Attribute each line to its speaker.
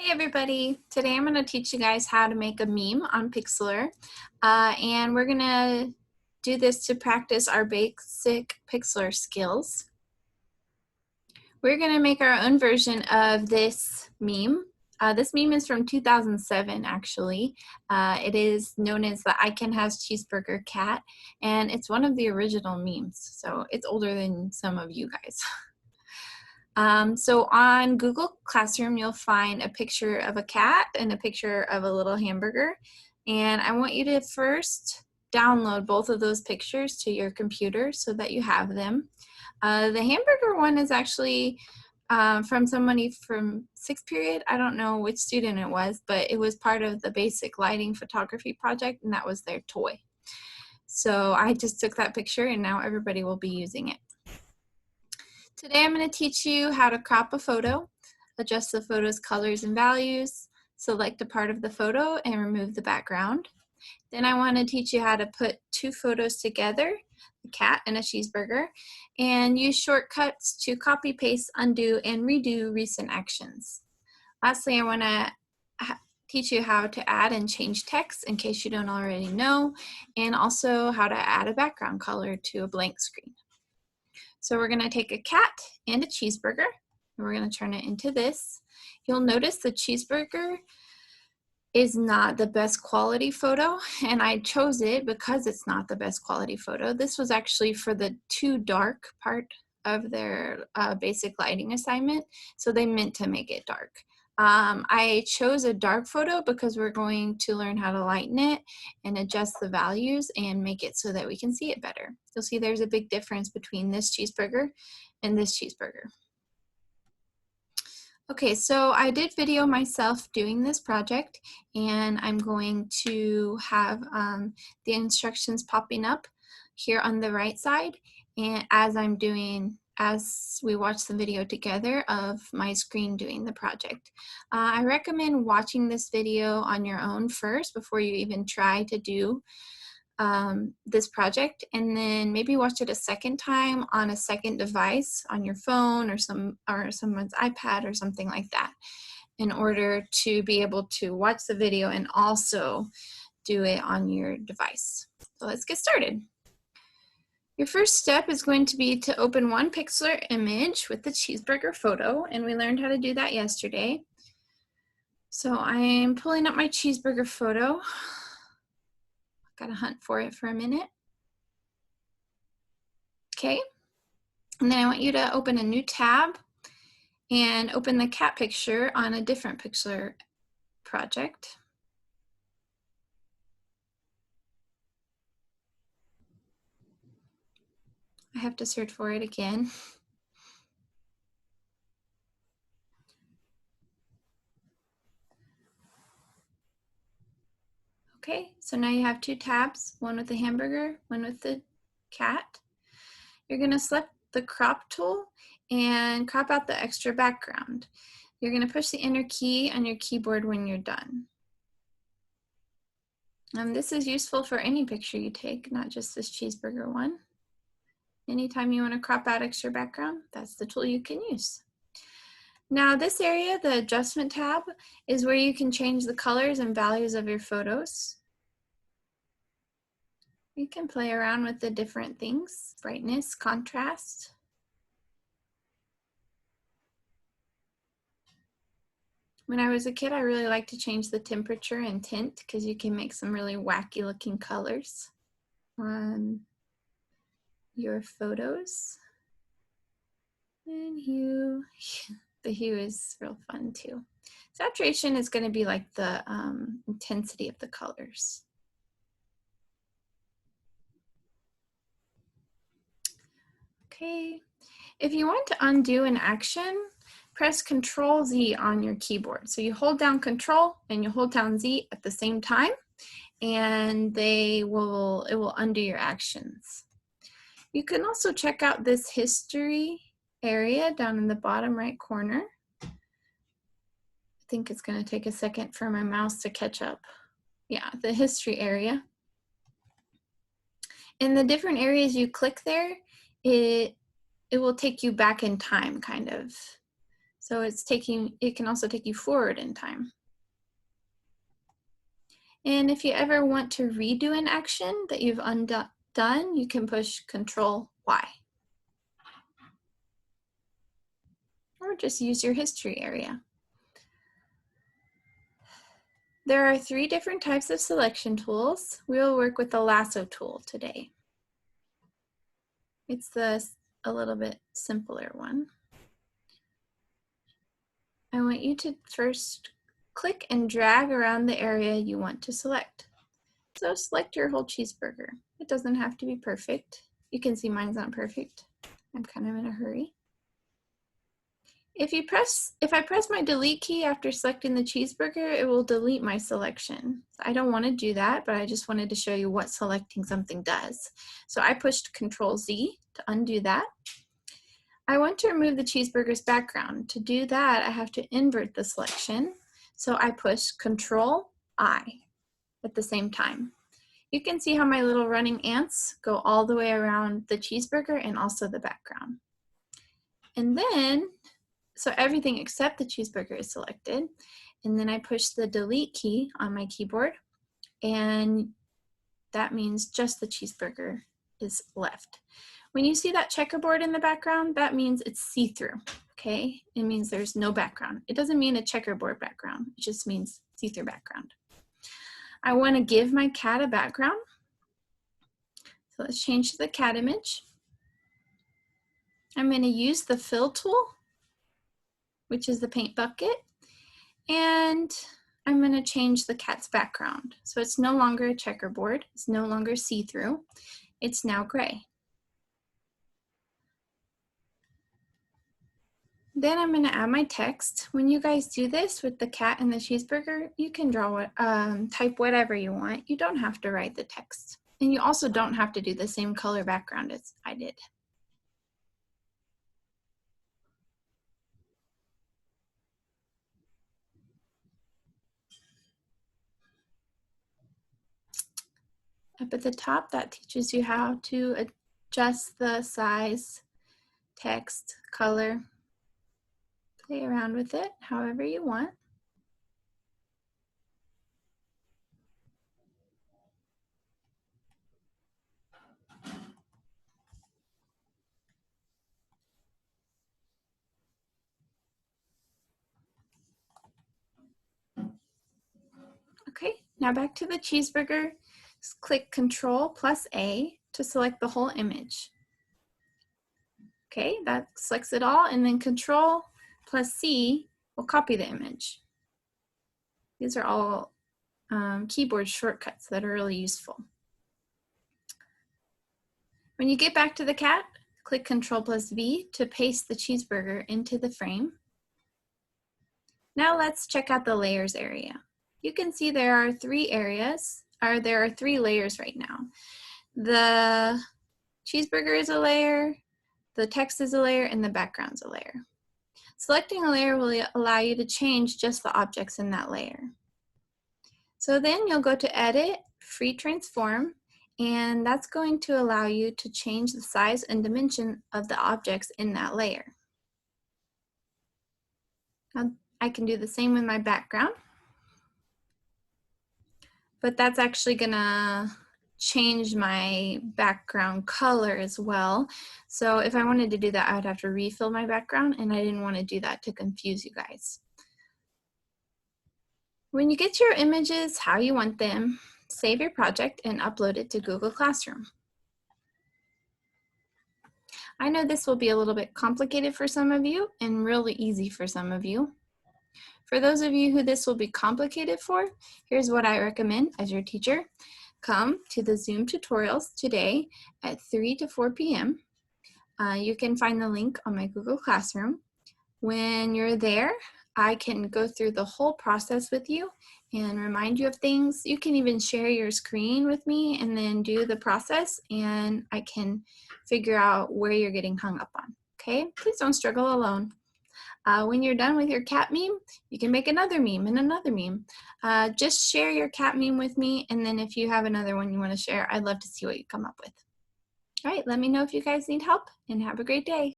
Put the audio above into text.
Speaker 1: Hey everybody, today I'm going to teach you guys how to make a meme on Pixlr, and we're going to do this to practice our basic Pixlr skills. We're going to make our own version of this meme. This meme is from 2007 actually. It is known as the I Can Has Cheeseburger Cat, and it's one of the original memes, so it's older than some of you guys. So on Google Classroom, you'll find a picture of a cat and a picture of a little hamburger. And I want you to first download both of those pictures to your computer so that you have them. The hamburger one is actually from somebody from 6th period. I don't know which student it was, but it was part of the basic lighting photography project, and that was their toy. So I just took that picture and now everybody will be using it. Today I'm going to teach you how to crop a photo, adjust the photo's colors and values, select a part of the photo, and remove the background. Then I want to teach you how to put two photos together, a cat and a cheeseburger, and use shortcuts to copy, paste, undo, and redo recent actions. Lastly, I want to teach you how to add and change text in case you don't already know, and also how to add a background color to a blank screen. So we're going to take a cat and a cheeseburger, and we're going to turn it into this. You'll notice the cheeseburger is not the best quality photo, and I chose it because it's not the best quality photo. This was actually for the too dark part of their basic lighting assignment, so they meant to make it dark. I chose a dark photo because we're going to learn how to lighten it and adjust the values and make it so that we can see it better. You'll see there's a big difference between this cheeseburger and this cheeseburger. Okay, so I did video myself doing this project, and I'm going to have the instructions popping up here on the right side, and as we watch the video together of my screen doing the project. I recommend watching this video on your own first before you even try to do this project, and then maybe watch it a second time on a second device on your phone or someone's iPad or something like that, in order to be able to watch the video and also do it on your device. So let's get started. Your first step is going to be to open one Pixlr image with the cheeseburger photo, and we learned how to do that yesterday. So I'm pulling up my cheeseburger photo. Gotta hunt for it for a minute. Okay, and then I want you to open a new tab and open the cat picture on a different Pixlr project. I have to search for it again. Okay, so now you have two tabs, one with the hamburger, one with the cat. You're gonna select the crop tool and crop out the extra background. You're gonna push the enter key on your keyboard when you're done. This is useful for any picture you take, not just this cheeseburger one. Anytime you want to crop out extra background, that's the tool you can use. Now this area, the adjustment tab, is where you can change the colors and values of your photos. You can play around with the different things, brightness, contrast. When I was a kid, I really liked to change the temperature and tint because you can make some really wacky looking colors on your photos. And hue, the hue is real fun too. Saturation is going to be like the intensity of the colors. Okay, if you want to undo an action, press Control-Z on your keyboard. So you hold down Control and you hold down Z at the same time, and it will undo your actions. You can also check out this history area down in the bottom right corner. I think it's going to take a second for my mouse to catch up. Yeah, the history area. In the different areas you click there, it will take you back in time, kind of. So it can also take you forward in time. And if you ever want to redo an action that you've undone, you can push Control Y. Or just use your history area. There are 3 different types of selection tools. We will work with the lasso tool today. It's a little bit simpler one. I want you to first click and drag around the area you want to select. So select your whole cheeseburger. It doesn't have to be perfect. You can see mine's not perfect. I'm kind of in a hurry. If I press my delete key after selecting the cheeseburger, it will delete my selection. I don't want to do that, but I just wanted to show you what selecting something does. So I pushed Control Z to undo that. I want to remove the cheeseburger's background. To do that, I have to invert the selection. So I push Control I at the same time. You can see how my little running ants go all the way around the cheeseburger and also the background. And then, so everything except the cheeseburger is selected. And then I push the delete key on my keyboard, and that means just the cheeseburger is left. When you see that checkerboard in the background, that means it's see-through, okay? It means there's no background. It doesn't mean a checkerboard background. It just means see-through background. I want to give my cat a background. So let's change to the cat image. I'm going to use the fill tool, which is the paint bucket, and I'm going to change the cat's background. So it's no longer a checkerboard. It's no longer see-through. It's now gray. Then I'm going to add my text. When you guys do this with the cat and the cheeseburger, you can draw type whatever you want. You don't have to write the text. And you also don't have to do the same color background as I did. Up at the top, that teaches you how to adjust the size, text, color. Play around with it however you want. Okay, now back to the cheeseburger. Just click Control plus A to select the whole image. Okay, that selects it all, and then Control plus C will copy the image. These are all keyboard shortcuts that are really useful. When you get back to the cat, click Control plus V to paste the cheeseburger into the frame. Now let's check out the layers area. You can see there are 3 areas, or there are 3 layers right now. The cheeseburger is a layer, the text is a layer, and the background's a layer. Selecting a layer will allow you to change just the objects in that layer. So then you'll go to Edit, Free Transform, and that's going to allow you to change the size and dimension of the objects in that layer. Now, I can do the same with my background, but that's actually gonna change my background color as well. So if I wanted to do that, I would have to refill my background, and I didn't want to do that to confuse you guys. When you get your images how you want them, save your project and upload it to Google Classroom. I know this will be a little bit complicated for some of you and really easy for some of you. For those of you who this will be complicated for, here's what I recommend as your teacher. Come to the Zoom tutorials today at 3 to 4 p.m. You can find the link on my Google Classroom. When you're there, I can go through the whole process with you and remind you of things. You can even share your screen with me and then do the process, and I can figure out where you're getting hung up on, okay? Please don't struggle alone. When you're done with your cat meme, you can make another meme and another meme. Just share your cat meme with me, and then if you have another one you want to share, I'd love to see what you come up with. All right, let me know if you guys need help, and have a great day.